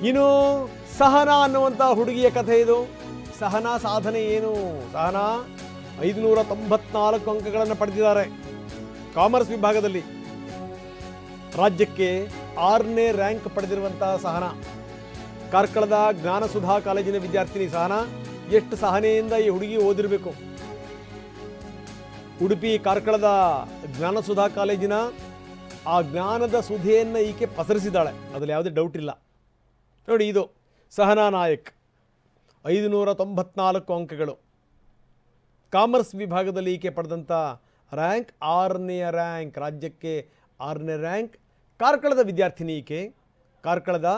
ಇನ್ನು ಸಹನಾ ಅನ್ನುವಂಥ ಹುಡುಗಿಯ ಕಥೆ ಇದು. ಸಹನಾ ಸಾಧನೆ ಏನು? ಸಹನಾ 594 ಅಂಕಗಳನ್ನು ಪಡೆದಿದ್ದಾರೆ ಕಾಮರ್ಸ್ ವಿಭಾಗದಲ್ಲಿ. ರಾಜ್ಯಕ್ಕೆ 6ನೇ ರ್ಯಾಂಕ್ ಪಡೆದಿರುವಂತಹ ಸಹನಾ, ಕಾರ್ಕಳದ ಜ್ಞಾನಸುಧಾ ಕಾಲೇಜಿನ ವಿದ್ಯಾರ್ಥಿನಿ ಸಹನಾ. ಎಷ್ಟು ಸಹನೆಯಿಂದ ಈ ಹುಡುಗಿ ಓದಿರಬೇಕು. ಉಡುಪಿ ಕಾರ್ಕಳದ ಜ್ಞಾನಸುಧಾ ಕಾಲೇಜಿನ ಆ ಜ್ಞಾನದ ಸುಧೆಯನ್ನು ಈಕೆ ಪಸರಿಸಿದ್ದಾಳೆ, ಅದರಲ್ಲಿ ಯಾವುದೇ ಡೌಟ್ ಇಲ್ಲ. ನೋಡಿ, ಇದು ಸಹನಾ ನಾಯಕ್, 594 ಅಂಕಗಳು. ಕಾಮರ್ಸ್ ವಿಭಾಗದಲ್ಲಿ ಈಕೆ ಪಡೆದಂಥ ರ್ಯಾಂಕ್ 6ನೇ ರ್ಯಾಂಕ್, ರಾಜ್ಯಕ್ಕೆ 6ನೇ ರ್ಯಾಂಕ್. ಕಾರ್ಕಳದ ವಿದ್ಯಾರ್ಥಿನಿ ಈಕೆ, ಕಾರ್ಕಳದ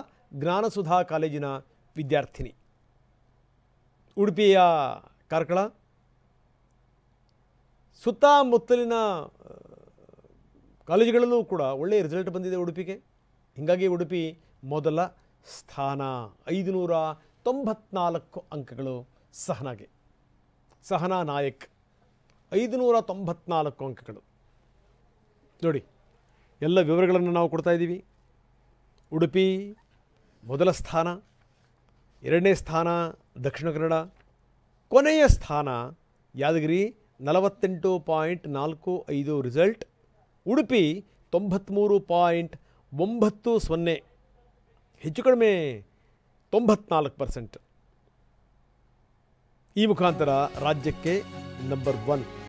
ಜ್ಞಾನಸುಧಾ ಕಾಲೇಜಿನ ವಿದ್ಯಾರ್ಥಿನಿ. ಉಡುಪಿಯ ಕಾರ್ಕಳ ಸುತ್ತಮುತ್ತಲಿನ ಕಾಲೇಜುಗಳಲ್ಲೂ ಕೂಡ ಒಳ್ಳೆಯ ರಿಸಲ್ಟ್ ಬಂದಿದೆ ಉಡುಪಿಗೆ. ಹೀಗಾಗಿ ಉಡುಪಿ ಮೊದಲ ಸ್ಥಾನ, 594 ಅಂಕಗಳು ಸಹನಾಗೆ. ಸಹನಾ ನಾಯಕ್ 594 ಅಂಕಗಳು. ನೋಡಿ, ಎಲ್ಲ ವಿವರಗಳನ್ನು ನಾವು ಕೊಡ್ತಾ ಇದ್ದೀವಿ. ಉಡುಪಿ ಮೊದಲ ಸ್ಥಾನ, 2ನೇ ಸ್ಥಾನ ದಕ್ಷಿಣ ಕನ್ನಡ, ಕೊನೆಯ ಸ್ಥಾನ ಯಾದಗಿರಿ 48.45 ರಿಸಲ್ಟ್. ಉಡುಪಿ 93.90, ಹೆಚ್ಚು ಕಡಿಮೆ 94%. ಈ ಮುಖಾಂತರ ರಾಜ್ಯಕ್ಕೆ ನಂಬರ್ 1.